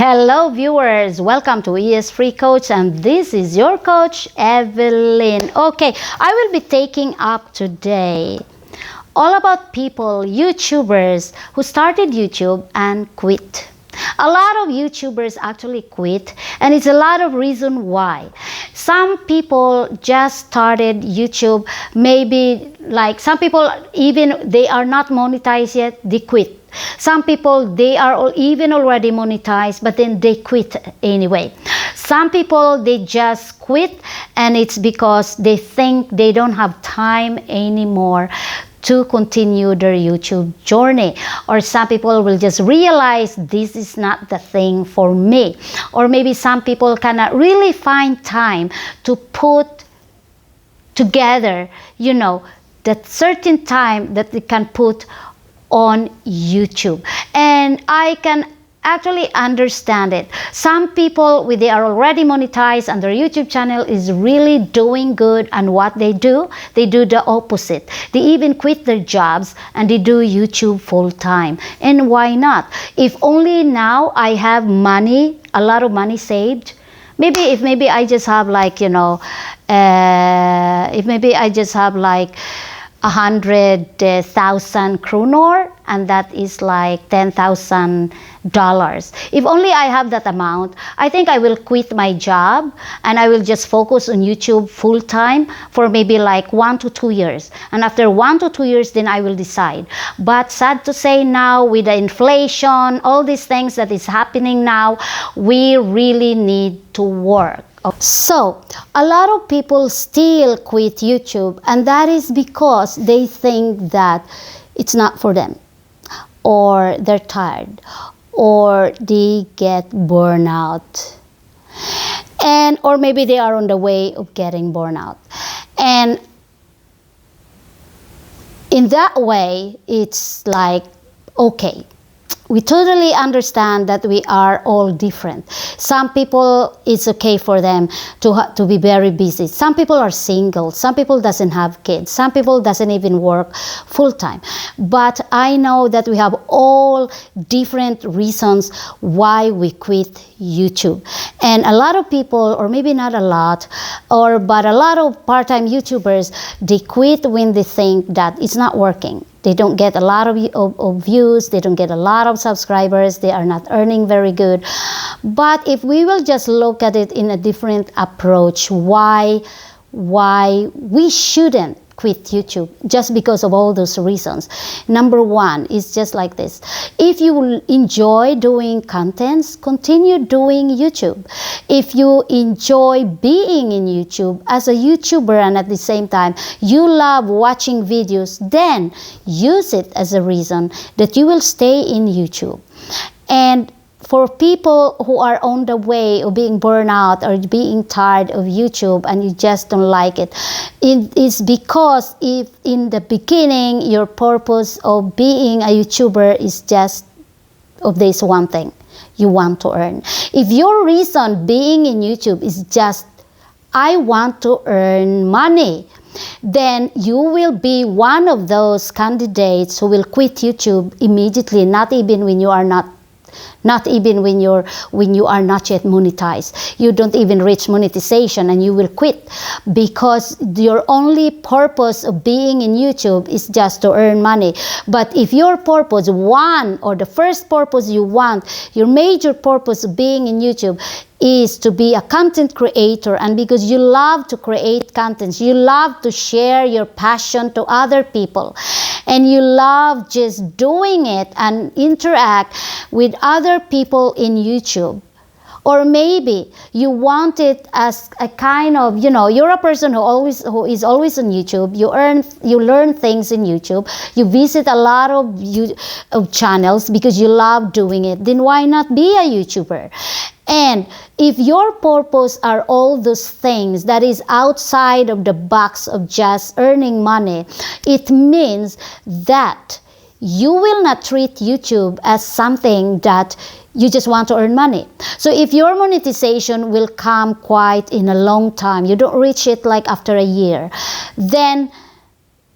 Hello viewers, welcome to E.S.freecoach, and this is your coach Evelyn. Okay, I will be taking up today all about people, YouTubers who started YouTube and quit. A lot of YouTubers actually quit, and it's a lot of reason why. Some people just started YouTube, maybe like some people even they are not monetized yet, they quit. Some people, they are even already monetized, but then they quit anyway. Some people, they just quit, and it's because they think they don't have time anymore to continue their YouTube journey. Or some people will just realize this is not the thing for me. Or maybe some people cannot really find time to put together, that certain time that they can put on YouTube. And I can actually understand it. Some people, they are already monetized and their YouTube channel is really doing good, and what they do the opposite. They even quit their jobs and they do YouTube full time. And why not? If only now I have money, a lot of money saved, if maybe I just have like, if maybe I just have like 100,000 kronor, and that is like $10,000. If only I have that amount, I think I will quit my job and I will just focus on YouTube full time for maybe like 1 to 2 years. And after 1 to 2 years, then I will decide. But sad to say, now with the inflation, all these things that is happening now, we really need to work. So, a lot of people still quit YouTube, and that is because they think that it's not for them, or they're tired, or they get burnout, and or maybe they are on the way of getting burnout. And in that way, it's like, okay, we totally understand that we are all different. Some people, it's okay for them to be very busy. Some people are single. Some people doesn't have kids. Some people doesn't even work full time. But I know that we have all different reasons why we quit YouTube. And a lot of people, or maybe not a lot, but a lot of part-time YouTubers, they quit when they think that it's not working. They don't get a lot of views, they don't get a lot of subscribers, they are not earning very good. But if we will just look at it in a different approach, why we shouldn't quit YouTube just because of all those reasons. Number one is just like this. If you enjoy doing contents, continue doing YouTube. If you enjoy being in YouTube as a YouTuber, and at the same time you love watching videos, then use it as a reason that you will stay in YouTube. And for people who are on the way of being burned out or being tired of YouTube and you just don't like it, it is because if in the beginning your purpose of being a YouTuber is just of this one thing, you want to earn. If your reason being in YouTube is just, I want to earn money, then you will be one of those candidates who will quit YouTube immediately, not even when you are not yet monetized. You don't even reach monetization and you will quit because your only purpose of being in YouTube is just to earn money. But if your purpose, the first purpose you want, your major purpose of being in YouTube is to be a content creator, and because you love to create contents, you love to share your passion to other people, and you love just doing it and interact with other people in YouTube. Or maybe you want it as a kind of, you're a person who is always on YouTube. You learn things in YouTube. You visit a lot of channels because you love doing it. Then why not be a YouTuber? And if your purpose are all those things that is outside of the box of just earning money, it means that you will not treat YouTube as something that you just want to earn money. So if your monetization will come quite in a long time, you don't reach it like after a year, then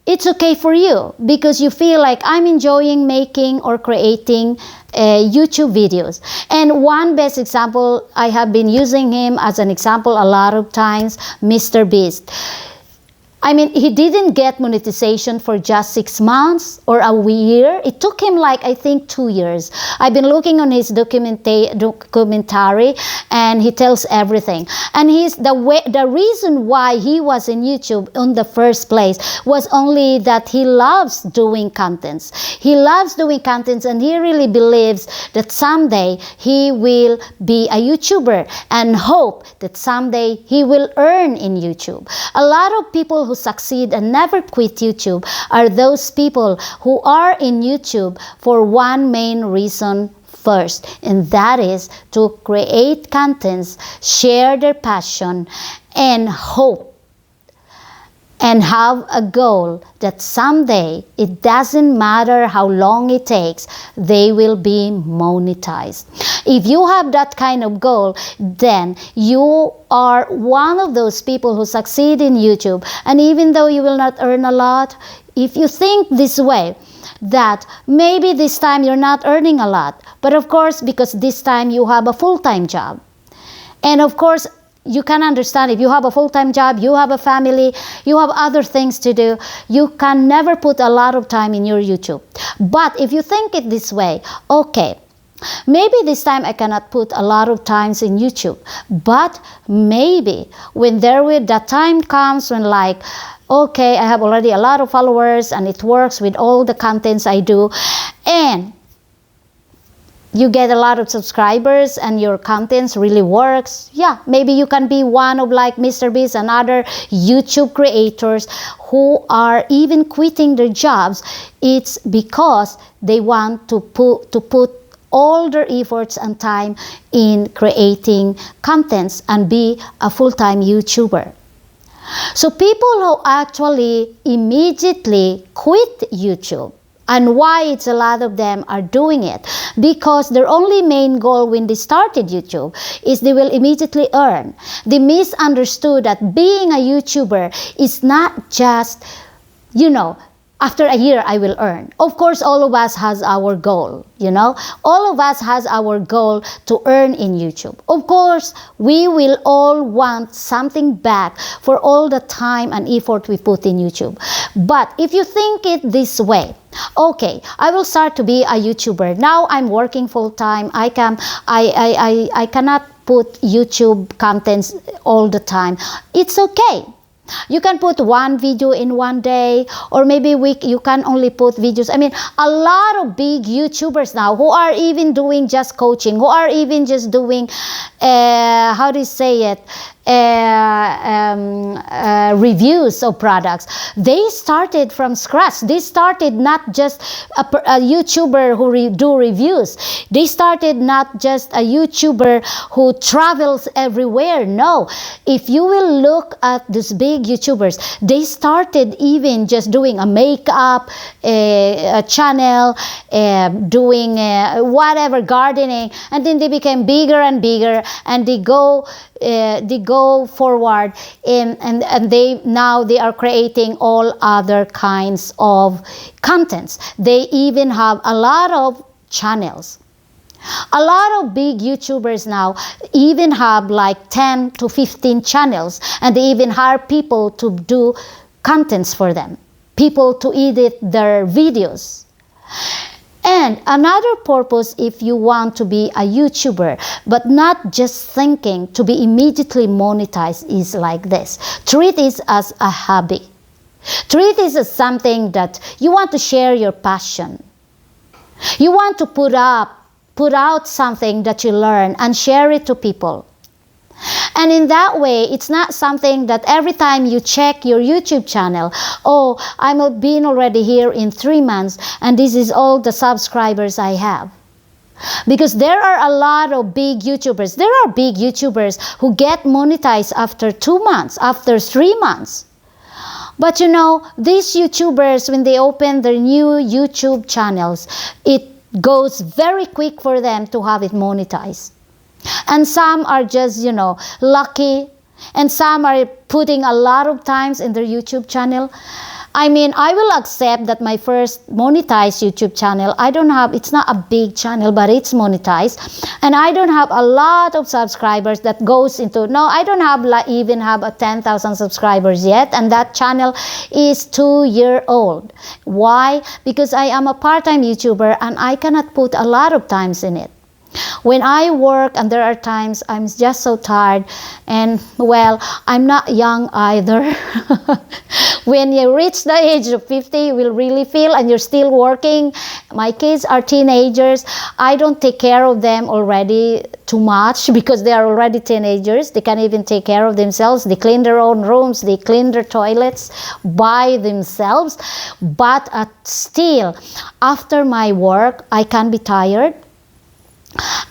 it's okay for you because you feel like I'm enjoying making or creating YouTube videos. And one best example, I have been using him as an example a lot of times, Mr. Beast. I mean, he didn't get monetization for just 6 months or a year. It took him like, I think, 2 years. I've been looking on his documentary, and he tells everything. And the reason why he was in YouTube in the first place was only that he loves doing contents. He loves doing contents, and he really believes that someday he will be a YouTuber and hope that someday he will earn in YouTube. A lot of people who succeed and never quit YouTube are those people who are in YouTube for one main reason first, and that is to create contents, share their passion, and hope and have a goal that someday, it doesn't matter how long it takes, they will be monetized. If you have that kind of goal, then you are one of those people who succeed in YouTube. And even though you will not earn a lot, if you think this way, that maybe this time you're not earning a lot, but of course, because this time you have a full-time job. And of course, you can understand if you have a full-time job, you have a family, you have other things to do, you can never put a lot of time in your YouTube. But if you think it this way, okay, maybe this time I cannot put a lot of times in YouTube, but maybe when that time comes when like, okay, I have already a lot of followers and it works with all the contents I do, and you get a lot of subscribers and your contents really works, yeah, maybe you can be one of like Mr. Beast and other YouTube creators who are even quitting their jobs. It's because they want to put all their efforts and time in creating contents and be a full-time YouTuber. So people who actually immediately quit YouTube, and why it's a lot of them are doing it, because their only main goal when they started YouTube is they will immediately earn. They misunderstood that being a YouTuber is not just, after a year I will earn. Of course, all of us has our goal, all of us has our goal to earn in YouTube. Of course, we will all want something back for all the time and effort we put in YouTube. But if you think it this way, okay, I will start to be a YouTuber. Now I'm working full-time. I cannot put YouTube contents all the time. It's okay. You can put one video in one day, or maybe you can only put videos. I mean, a lot of big YouTubers now who are even doing just coaching, who are even just doing, how do you say it, reviews of products. They started from scratch. They started not just a YouTuber who do reviews. They started not just a YouTuber who travels everywhere. No, if you will look at these big YouTubers, they started even just doing a makeup a channel, doing whatever, gardening, and then they became bigger and bigger, and they go forward, and they are creating all other kinds of contents. They even have a lot of channels. A lot of big YouTubers now even have like 10 to 15 channels, and they even hire people to do contents for them, people to edit their videos. And another purpose, if you want to be a YouTuber, but not just thinking to be immediately monetized, is like this. Treat it as a hobby. Treat it as something that you want to share your passion. You want to put out something that you learn and share it to people. And in that way, it's not something that every time you check your YouTube channel, oh, I'm been already here in 3 months and this is all the subscribers I have. Because there are a lot of big YouTubers. There are big YouTubers who get monetized after 2 months, after 3 months. But these YouTubers, when they open their new YouTube channels, it goes very quick for them to have it monetized. And some are just, lucky, and some are putting a lot of times in their YouTube channel. I mean, I will accept that my first monetized YouTube channel, it's not a big channel, but it's monetized. And I don't have a lot of subscribers that goes into, no, I don't have even have a 10,000 subscribers yet. And that channel is 2-year old. Why? Because I am a part-time YouTuber and I cannot put a lot of times in it. When I work, and there are times I'm just so tired, and well, I'm not young either. When you reach the age of 50, you will really feel, and you're still working. My kids are teenagers. I don't take care of them already too much because they are already teenagers. They can't even take care of themselves. They clean their own rooms. They clean their toilets by themselves. But still, after my work, I can be tired.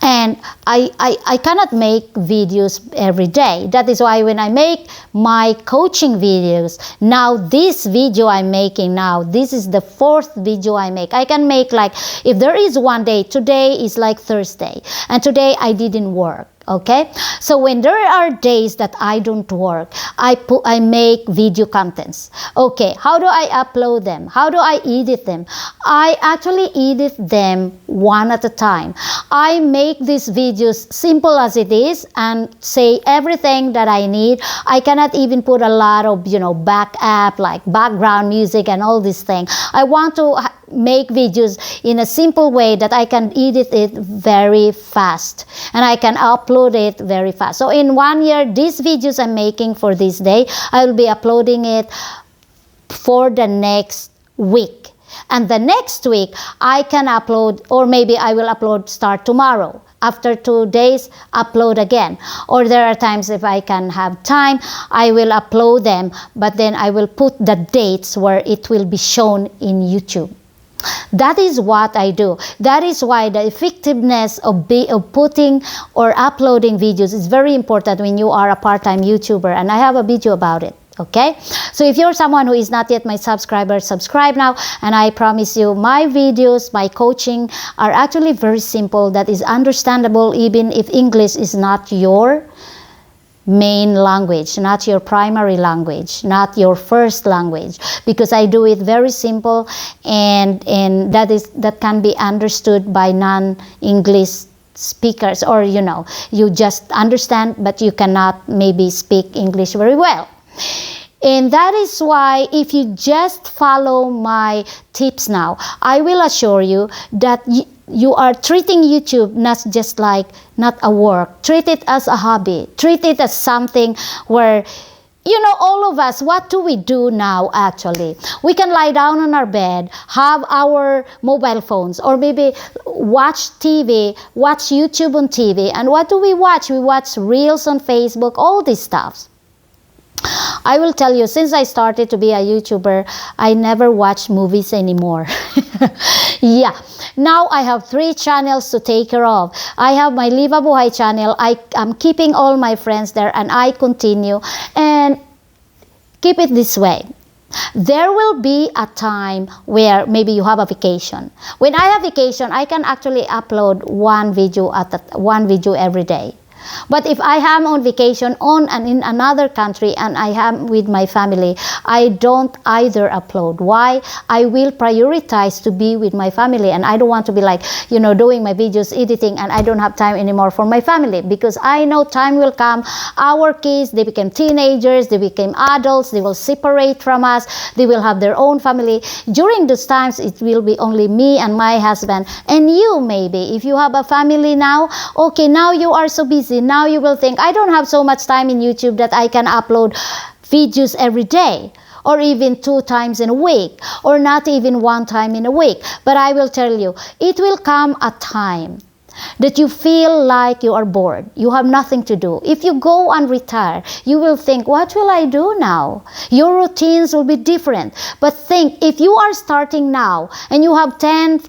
And I cannot make videos every day. That is why when I make my coaching videos, now this video I'm making now, this is the 4th video I make. I can make, like, if there is one day, today is like Thursday, and today I didn't work. Okay, so when there are days that I don't work, I make video contents. Okay, how do I upload them? How do I edit them? I actually edit them one at a time. I make these videos simple as it is and say everything that I need. I cannot even put a lot of, backup, like background music and all these things. I want to make videos in a simple way that I can edit it very fast and I can upload it very fast. So in 1 year, these videos I'm making for this day, I will be uploading it for the next week. And the next week, I can upload, or maybe I will start tomorrow. After 2 days, upload again. Or there are times if I can have time, I will upload them, but then I will put the dates where it will be shown in YouTube. That is what I do. That is why the effectiveness of putting or uploading videos is very important when you are a part-time YouTuber, and I have a video about it. Okay, so if you're someone who is not yet my subscriber, subscribe now, and I promise you my videos, my coaching are actually very simple, that is understandable even if English is not your main language, not your primary language, not your first language, because I do it very simple, and that can be understood by non-English speakers, or you just understand but you cannot maybe speak English very well. And that is why if you just follow my tips now, I will assure you that you are treating YouTube not a work. Treat it as a hobby. Treat it as something where, all of us, what do we do now actually? We can lie down on our bed, have our mobile phones, or maybe watch TV, watch YouTube on TV. And what do we watch? We watch reels on Facebook, all these stuff. I will tell you, since I started to be a YouTuber, I never watch movies anymore. Yeah. Now I have 3 channels to take care of. I have my Liva Buhay channel. I am keeping all my friends there, and I continue and keep it this way. There will be a time where maybe you have a vacation. When I have vacation, I can actually upload one video every day. But if I am on vacation in another country and I am with my family, I don't either upload. Why? I will prioritize to be with my family, and I don't want to be doing my videos, editing, and I don't have time anymore for my family, because I know time will come. Our kids, they became teenagers, they became adults, they will separate from us, they will have their own family. During those times, it will be only me and my husband, and you maybe. If you have a family now, okay, now you are so busy. Now you will think, I don't have so much time in YouTube that I can upload videos every day, or even 2 times in a week, or not even 1 time in a week. But I will tell you, it will come a time that you feel like you are bored. You have nothing to do. If you go and retire, you will think, what will I do now? Your routines will be different. But think, if you are starting now and you have 10,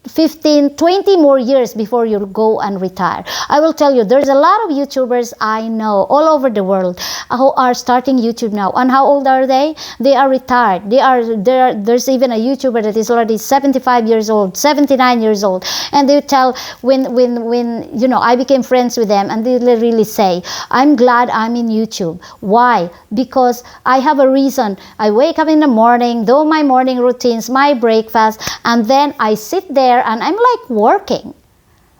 15, 20 more years before you go and retire. I will tell you, there's a lot of YouTubers I know all over the world who are starting YouTube now. And how old are they? They are retired. There's even a YouTuber that is already 75 years old, 79 years old. And they tell, when I became friends with them, and they really say, I'm glad I'm in YouTube. Why? Because I have a reason. I wake up in the morning, do my morning routines, my breakfast, and then I sit there and I'm like working.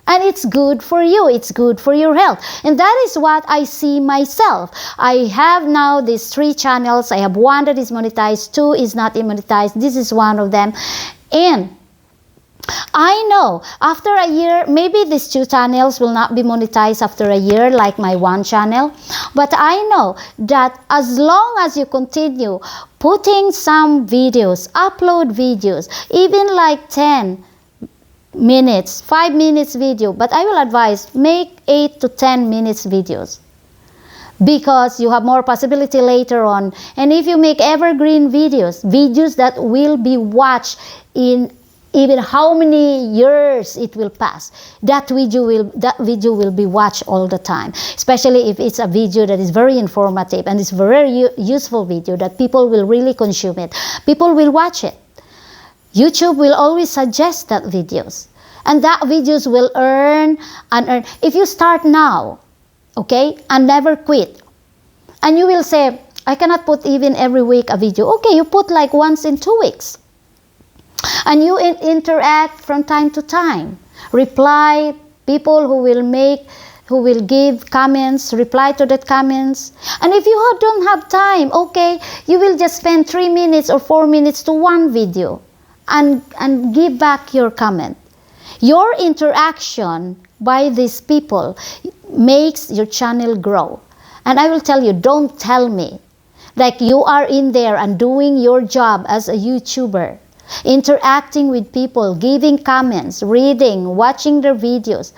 And it's good for you. It's good for your health. And that is what I see myself. I have now these 3 channels. I have one that is monetized, 2 is not monetized. This is one of them. And I know after a year, maybe these 2 channels will not be monetized after a year like my one channel. But I know that as long as you continue putting some videos, upload videos, even like 10 minutes, 5 minutes video, but I will advise make 8 to 10 minutes videos, because you have more possibility later on. And if you make evergreen videos that will be watched in even how many years it will pass, that video will be watched all the time, especially if it's a video that is very informative and it's very useful video that people will really consume it. People will watch it. YouTube will always suggest that videos, and that videos will earn and earn. If you start now, okay, and never quit, and you will say, I cannot put even every week a video. Okay, you put like once in 2 weeks, and you interact from time to time. Reply people who will give comments, reply to the comments. And if you don't have time, okay, you will just spend 3 minutes or 4 minutes to one video and give back your comment. Your interaction by these people makes your channel grow. And I will tell you, don't tell me like you are in there and doing your job as a YouTuber, interacting with people, giving comments, reading, watching their videos.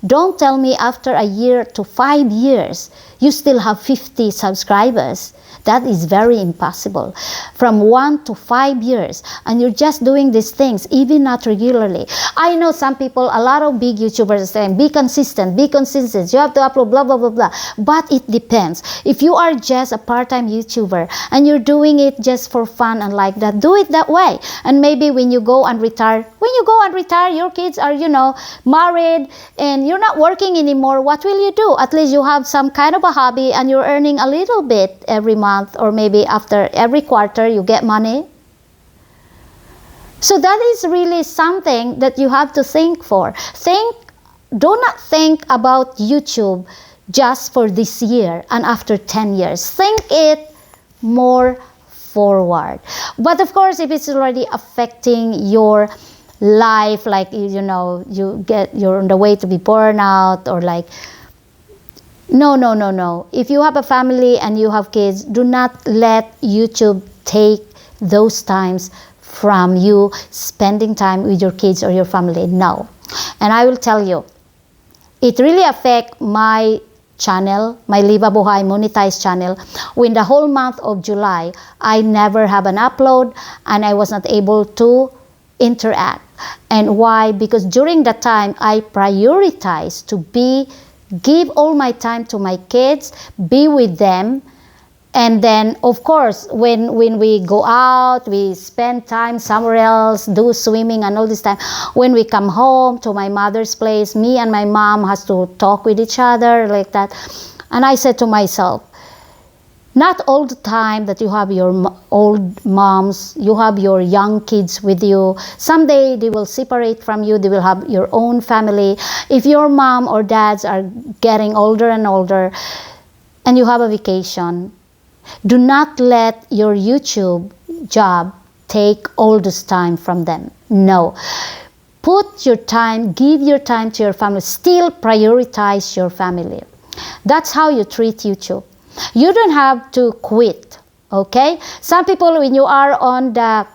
Don't tell me after a year to 5 years you still have 50 subscribers. That is very impossible. From 1 to 5 years, and you're just doing these things, even not regularly. I know some people, a lot of big YouTubers are saying, be consistent, you have to upload, blah, blah, blah, blah. But it depends. If you are just a part-time YouTuber, and you're doing it just for fun and like that, do it that way. And maybe when you go and retire, your kids are, married, and you're not working anymore, what will you do? At least you have some kind of a hobby, and you're earning a little bit every month, or maybe after every quarter you get money. So that is really something that you have to think for. Do not think about YouTube just for this year and after 10 years. Think it more forward. But of course, if it's already affecting your life, like you're on the way to be burnout, or like, no. If you have a family and you have kids, do not let YouTube take those times from you spending time with your kids or your family. No. And I will tell you, it really affects my channel, my Liva Buhay monetized channel. When the whole month of July, I never have an upload, and I was not able to interact. And why? Because during that time, I prioritize to give all my time to my kids, be with them. And then, of course, when we go out, we spend time somewhere else, do swimming and all this time. When we come home to my mother's place, me and my mom has to talk with each other like that. And I said to myself, not all the time that you have your old moms, you have your young kids with you. Someday they will separate from you. They will have your own family. If your mom or dads are getting older and older and you have a vacation, do not let your YouTube job take all this time from them. No. Put your time, give your time to your family. Still prioritize your family. That's how you treat YouTube. You don't have to quit, okay? Some people, when you are on the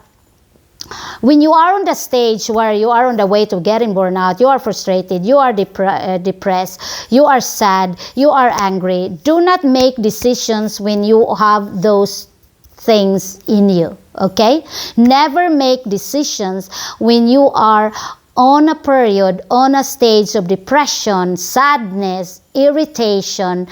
stage where you are on the way to getting burnout, you are frustrated, you are depressed, you are sad, you are angry. Do not make decisions when you have those things in you, okay? Never make decisions when you are on a period, on a stage of depression, sadness, irritation,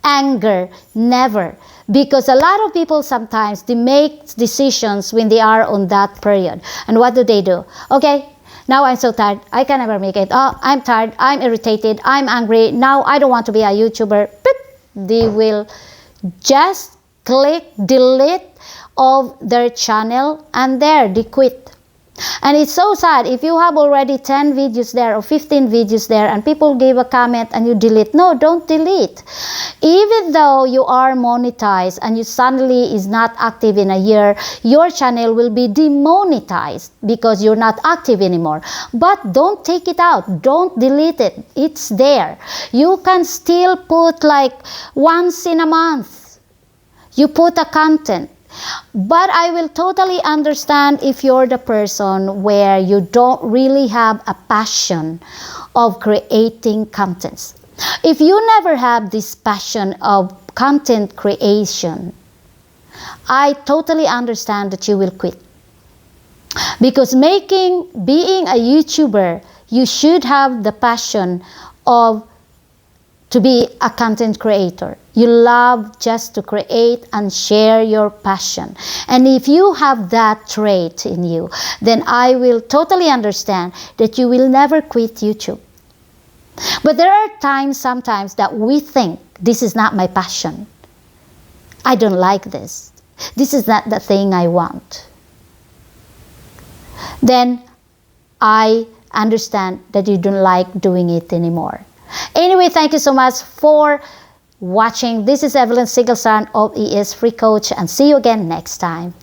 anger. Never. Because a lot of people sometimes, they make decisions when they are on that period. And what do? Okay, now I'm so tired, I can never make it. Oh, I'm tired, I'm irritated, I'm angry, now I don't want to be a YouTuber. They will just click delete of their channel, and there they quit. And it's so sad if you have already 10 videos there or 15 videos there and people give a comment and you delete. No, don't delete. Even though you are monetized and you suddenly is not active in a year, your channel will be demonetized because you're not active anymore. But don't take it out. Don't delete it. It's there. You can still put like once in a month, you put a content. But I will totally understand if you're the person where you don't really have a passion of creating contents. If you never have this passion of content creation, I totally understand that you will quit. Because being a YouTuber, you should have the passion of to be a content creator. You love just to create and share your passion. And if you have that trait in you, then I will totally understand that you will never quit YouTube. But there are times sometimes that we think, this is not my passion. I don't like this. This is not the thing I want. Then I understand that you don't like doing it anymore. Anyway, thank you so much for watching. This is Evelyn Sigelsson of E.S.freecoach, and see you again next time.